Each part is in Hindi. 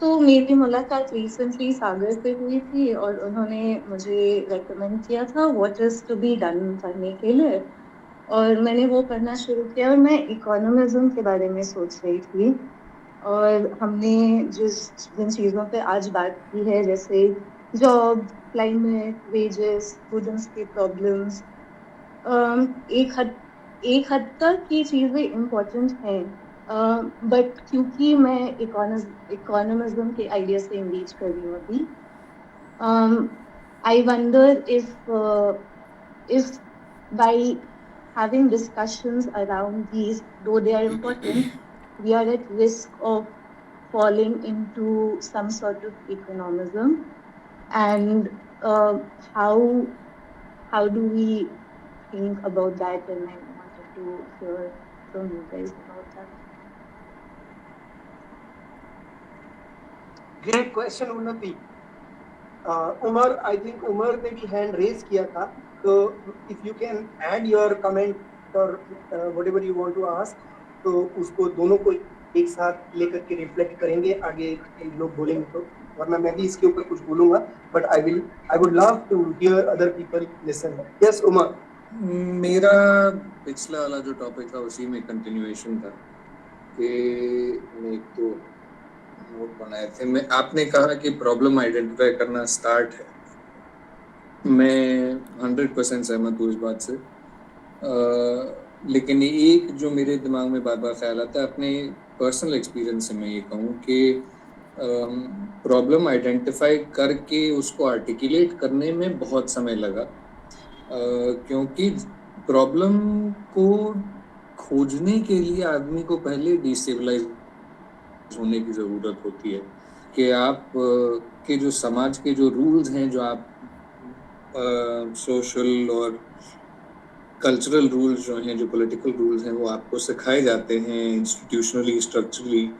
तो मेरी मुलाकात रिसेंटली सागर से हुई थी और उन्होंने मुझे रेकमेंड किया था what is to be done पढ़ने के लिए। और मैंने वो पढ़ना शुरू किया और मैं इकोनॉमिज्म के बारे में सोच रही थी। और हमने जिस जिन चीजों पे आज बात की है, जैसे जॉब, क्लाइमेट, वेजेस, स्टूडेंट्स के प्रॉब्लम्स, एक हद तक ये चीजें इम्पोर्टेंट हैं। बट क्योंकि मैं इकोनॉमिज्म के आइडिया से इंगेज कर रही हूँ अभी, I wonder if by having discussions around these, though they are important, we are at risk of falling into some sort of economism. And how do we think about that? And I wanted to hear from you guys about that. Great question उन्नति। उमर, आई थिंक उमर ने भी हैंड रेज किया था, तो if you can add your comment और whatever you want to ask, तो उसको दोनों को एक साथ लेकर के रिफ्लेक्ट करेंगे, आगे लोग बोलेंगे तो, वरना मैं भी इसके ऊपर कुछ बोलूंगा, but I would love to hear other people listen. Yes Umar. मेरा पिछला वाला जो टॉपिक था उसी में कंटिन्यूएशन था कि एक तो नोट बनाए थे मैं, आपने कहा कि प्रॉब्लम आइडेंटिफाई करना स्टार्ट है। मैं 100% सहमत हूँ इस बात से। लेकिन एक जो मेरे दिमाग में बार बार ख्याल आता है, अपने पर्सनल एक्सपीरियंस से मैं ये कहूँ कि प्रॉब्लम आइडेंटिफाई करके उसको आर्टिकुलेट करने में बहुत समय लगा, क्योंकि प्रॉब्लम को खोजने के लिए आदमी को पहले डिस्टेबलाइज होने की ज़रूरत होती है कि आप के जो समाज के जो रूल्स हैं, जो आप सोशल और कल्चरल रूल्स जो हैं, जो पॉलिटिकल रूल्स हैं, वो आपको सिखाए जाते हैं इंस्टीट्यूशनली, स्ट्रक्चरली,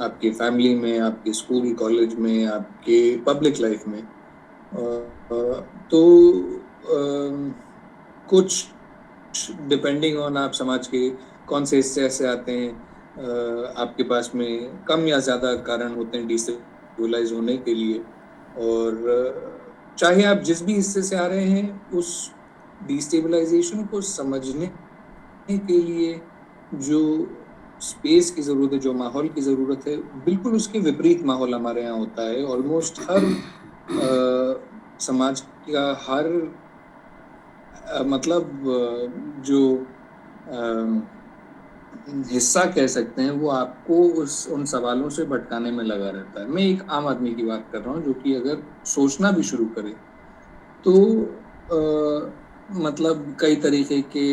आपकी फैमिली में, आपके स्कूल कॉलेज में, आपके पब्लिक लाइफ में। तो कुछ डिपेंडिंग ऑन आप समाज के कौन से हिस्से ऐसे आते हैं, आपके पास में कम या ज़्यादा कारण होते हैं डिस्टेबलाइज होने के लिए। और चाहे आप जिस भी हिस्से से आ रहे हैं, उस डिस्टेबलाइजेशन को समझने के लिए जो स्पेस की ज़रूरत है, जो माहौल की ज़रूरत है, बिल्कुल उसके विपरीत माहौल हमारे यहाँ होता है। ऑलमोस्ट हर समाज का हर मतलब जो हिस्सा कह सकते हैं, वो आपको उन सवालों से भटकाने में लगा रहता है। मैं एक आम आदमी की बात कर रहा हूँ जो कि अगर सोचना भी शुरू करे तो मतलब कई तरीके के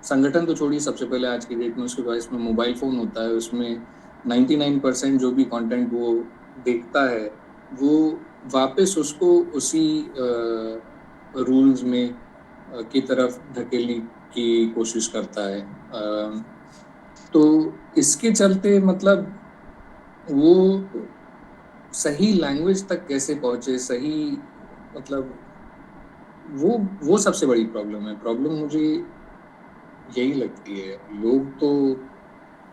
संगठन तो छोड़िए, सबसे पहले आज की डेट में उसके पास में मोबाइल फ़ोन होता है, उसमें 99% जो भी कंटेंट वो देखता है वो वापस उसको उसी रूल्स में की तरफ धकेलने की कोशिश करता है। तो इसके चलते मतलब वो सही लैंग्वेज तक कैसे पहुंचे, सही मतलब वो सबसे बड़ी प्रॉब्लम है। प्रॉब्लम मुझे यही लगती है, लोग तो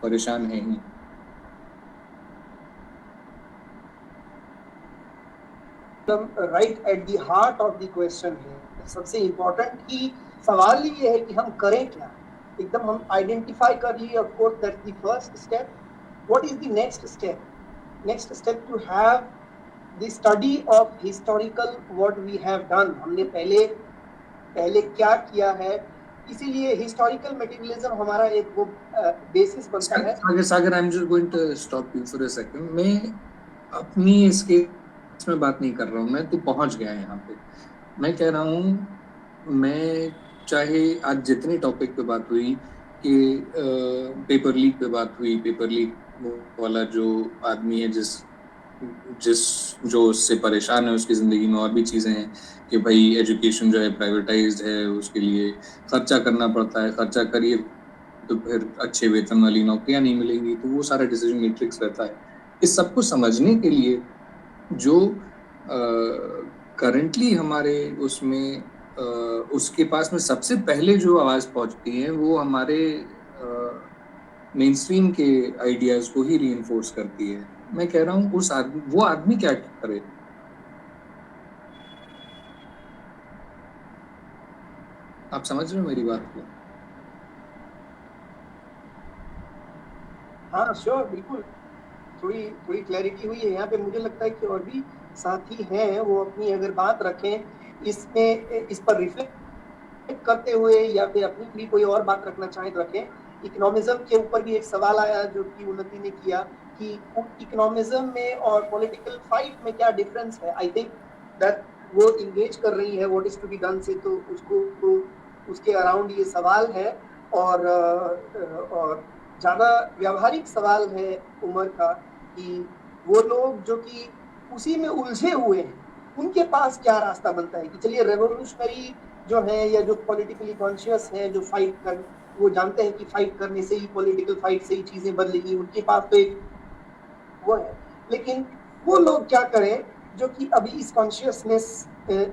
परेशान हैं ही। Right at the heart of the question है। सबसे इम्पोर्टेंट की सवाल ये है कि हम करें क्या। एकदम हम आइडेंटिफाई कर लिए, of course that's the first step. What is the next step? Next step to have the study of historical what we have done. हमने पहले क्या किया है, इसीलिए हिस्टोरिकल मटेरियलिज्म हमारा एक वो बेसिस बनता है। Sagar, I am just going to stop you for a second. मैं अपनी इसमें बात नहीं कर रहा हूँ, मैं तो पहुंच गया यहाँ पे। मैं कह रहा हूँ, मैं चाहे आज जितनी टॉपिक पे बात हुई कि पेपर लीक पे बात हुई, पेपर लीक वाला जो आदमी है जो उससे परेशान है, उसकी ज़िंदगी में और भी चीज़ें हैं कि भाई एजुकेशन जो है प्राइवेटाइज्ड है, उसके लिए खर्चा करना पड़ता है, खर्चा करिए तो फिर अच्छे वेतन वाली नौकरियां नहीं मिलेंगी, तो वो सारा डिसीजन मैट्रिक्स रहता है। इस सबको समझने के लिए जो करंटली हमारे उसमें उसके पास में सबसे पहले जो आवाज़ पहुंचती है वो हमारे मेन स्ट्रीम के आइडियाज़ को ही रीइंफोर्स करती है। मैं कह रहा हूँ वो आदमी क्या करे? आप समझ रहे हो मेरी बात को? हाँ श्योर, बिल्कुल। थोड़ी क्लैरिटी हुई है यहाँ पे। मुझे लगता है कि और भी साथी हैं, वो अपनी अगर बात रखें इसमें, इस पर रिफ्लेक्ट करते हुए, या फिर अपनी भी कोई और बात रखना चाहें तो रखें। इकोनॉमिज्म के ऊपर भी एक सवाल आया जो कि उन्नति ने किया कि इकोनॉमिज्म में और पॉलिटिकल फाइट में क्या डिफरेंस है। आई थिंक दैट वो इंगेज कर रही है what is to be done से, तो उसको उसके अराउंड ये सवाल है। और ज़्यादा व्यावहारिक सवाल है उमर का कि वो लोग जो कि उसी में उलझे हुए हैं, उनके पास क्या रास्ता बनता है कि चलिए रेवोल्यूशनरी जो है या जो पॉलिटिकली कॉन्शियस है, जो फाइट कर, वो जानते हैं कि फाइट करने से ही, पॉलिटिकल फाइट से ही चीजें बदलेगी, उनके पास तो एक वो है। लेकिन वो लोग क्या करें जो कि अभी इस कॉन्शियसनेस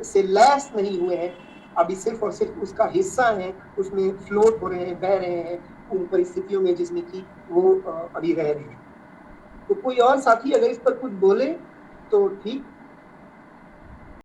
से लैस नहीं हुए हैं, अभी सिर्फ और सिर्फ उसका हिस्सा हैं, उसमें फ्लोट हो रहे हैं, बह रहे हैं उन परिस्थितियों में जिसमें कि वो अभी रह रहे हैं। तो कोई और साथी अगर इस पर कुछ बोले तो ठीक,